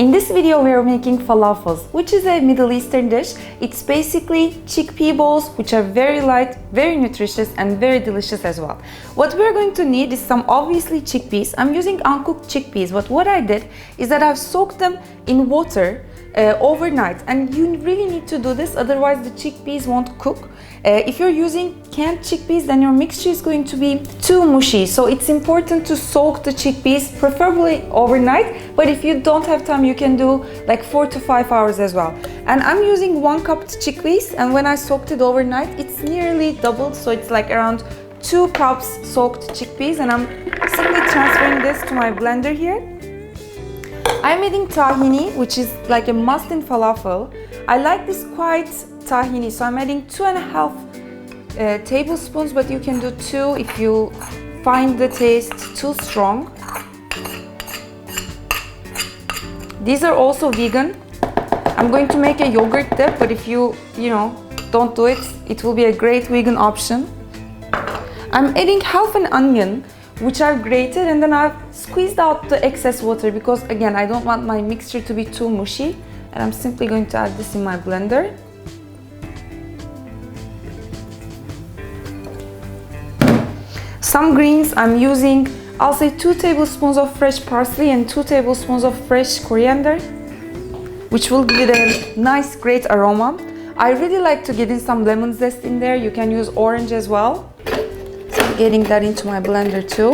In this video we are making falafels, which is a Middle Eastern dish. It's basically chickpea balls, which are very light, very nutritious and very delicious as well. What we're going to need is some obviously chickpeas. I'm using uncooked chickpeas, but what I did is that I've soaked them in water overnight, and you really need to do this, otherwise the chickpeas won't cook. If you're using canned chickpeas, then your mixture is going to be too mushy, so it's important to soak the chickpeas, preferably overnight, but if you don't have time you can do like 4 to 5 hours as well. And I'm using 1 cup chickpeas, and when I soaked it overnight it's nearly doubled, so it's like around 2 cups soaked chickpeas, and I'm simply transferring this to my blender here. I'm adding tahini, which is like a must in falafel. I like this quite tahini, so I'm adding 2.5 tablespoons, but you can do 2 if you find the taste too strong. These are also vegan. I'm going to make a yogurt dip, but if you don't do it, it will be a great vegan option. I'm adding half an onion, which I've grated, and then I've squeezed out the excess water because again I don't want my mixture to be too mushy, and I'm simply going to add this in my blender. Some greens, I'm using, I'll say 2 tablespoons of fresh parsley and 2 tablespoons of fresh coriander, which will give it a nice great aroma. I really like to get in some lemon zest in there. You can use orange as well. Getting that into my blender too.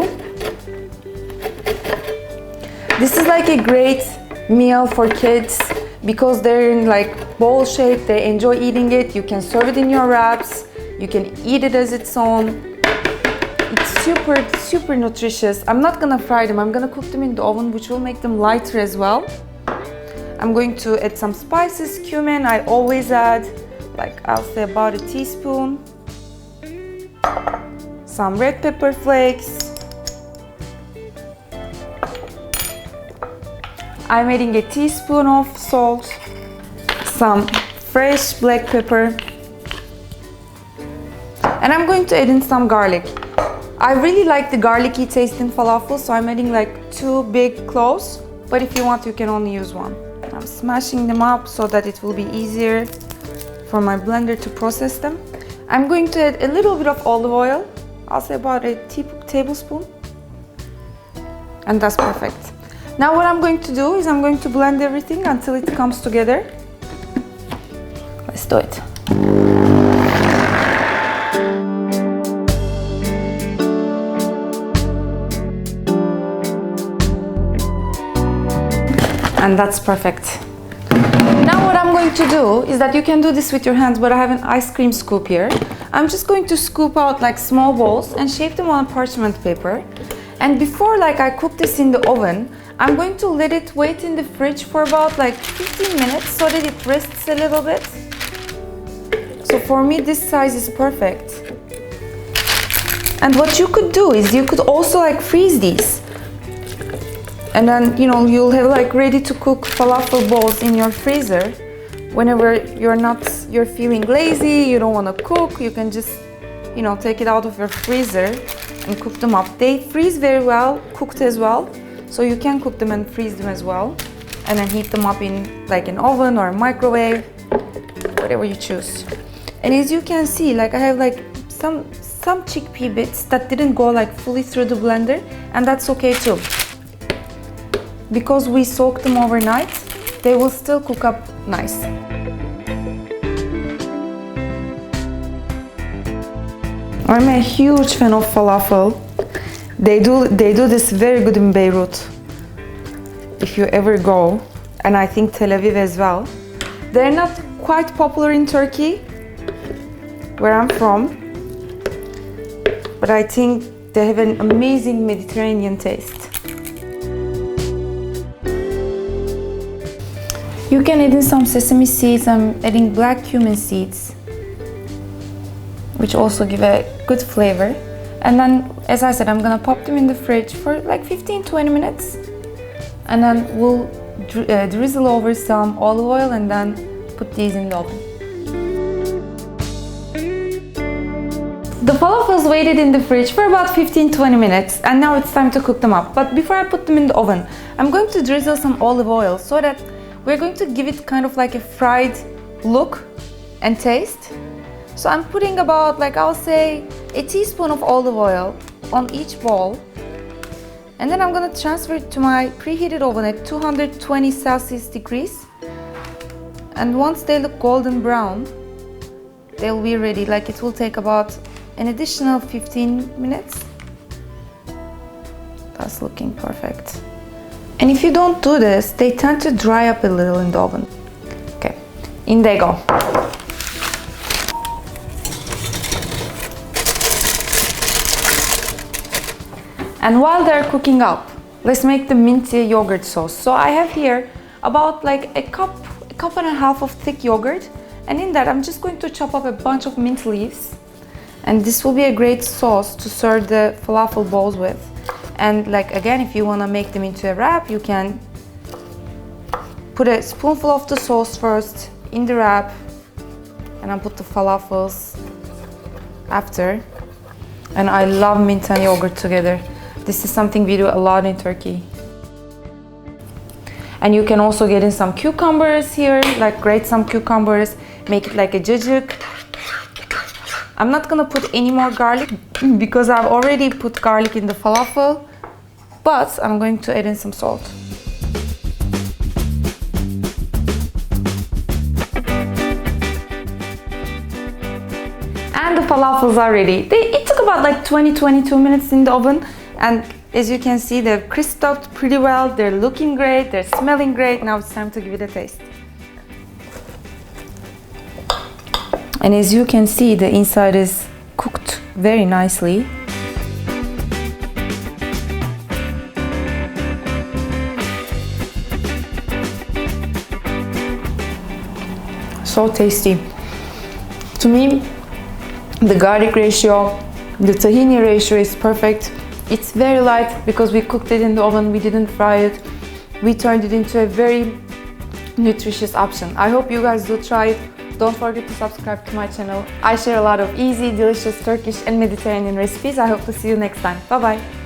This is like a great meal for kids because they're in like bowl shape, they enjoy eating it. You can serve it in your wraps, you can eat it as its own. It's super nutritious. I'm not gonna fry them, I'm gonna cook them in the oven, which will make them lighter as well. I'm going to add some spices. Cumin I always add, like I'll say about a teaspoon. Some red pepper flakes. I'm adding a teaspoon of salt, some fresh black pepper, and I'm going to add in some garlic. I really like the garlicky taste in falafel, so I'm adding like 2 big cloves, but if you want you can only use 1. I'm smashing them up so that it will be easier for my blender to process them. I'm going to add a little bit of olive oil. I'll say about a tablespoon, and that's perfect. Now what I'm going to do is I'm going to blend everything until it comes together. Let's do it. And that's perfect. Now what I'm going to do is that you can do this with your hands, but I have an ice cream scoop here. I'm just going to scoop out like small balls and shape them on parchment paper. And before I cook this in the oven, I'm going to let it wait in the fridge for about like 15 minutes so that it rests a little bit. So for me this size is perfect. And what you could do is you could also freeze these. And then you'll have ready to cook falafel balls in your freezer. Whenever you're feeling lazy, you don't want to cook, you can just take it out of your freezer and cook them up. They freeze very well cooked as well, so you can cook them and freeze them as well, and then heat them up in an oven or a microwave, whatever you choose. And as you can see, I have some chickpea bits that didn't go fully through the blender, and that's okay too. Because we soaked them overnight, they will still cook up nice. I'm a huge fan of falafel. They do this very good in Beirut, if you ever go, and I think Tel Aviv as well. They're not quite popular in Turkey, where I'm from, but I think they have an amazing Mediterranean taste. You can add in some sesame seeds. I'm adding black cumin seeds, which also give a good flavor. And then, as I said, I'm gonna pop them in the fridge for 15-20 minutes, and then we'll drizzle over some olive oil and then put these in the oven. The falafels waited in the fridge for about 15-20 minutes and now it's time to cook them up. But before I put them in the oven, I'm going to drizzle some olive oil so that we're going to give it kind of like a fried look and taste. So I'm putting about, like, I'll say a teaspoon of olive oil on each bowl. And then I'm gonna transfer it to my preheated oven at 220 Celsius degrees. And once they look golden brown, they'll be ready. Like, it will take about an additional 15 minutes. That's looking perfect. And if you don't do this, they tend to dry up a little in the oven. Okay, in they go. And while they're cooking up, let's make the minty yogurt sauce. So I have here about like a cup and a half of thick yogurt. And in that, I'm just going to chop up a bunch of mint leaves. And this will be a great sauce to serve the falafel bowls with. And like, again, if you want to make them into a wrap, you can put a spoonful of the sauce first in the wrap. And I'll put the falafels after. And I love mint and yogurt together. This is something we do a lot in Turkey. And you can also get in some cucumbers here, like grate some cucumbers, make it like a cacık. I'm not gonna put any more garlic because I've already put garlic in the falafel, but I'm going to add in some salt. And the falafels are ready. It took about like 20-22 minutes in the oven. And as you can see, they've crisped up pretty well. They're looking great, they're smelling great. Now it's time to give it a taste. And as you can see, the inside is cooked very nicely. So tasty. To me, the garlic ratio, the tahini ratio is perfect. It's very light because we cooked it in the oven, we didn't fry it. We turned it into a very nutritious option. I hope you guys do try it. Don't forget to subscribe to my channel. I share a lot of easy, delicious Turkish and Mediterranean recipes. I hope to see you next time. Bye bye.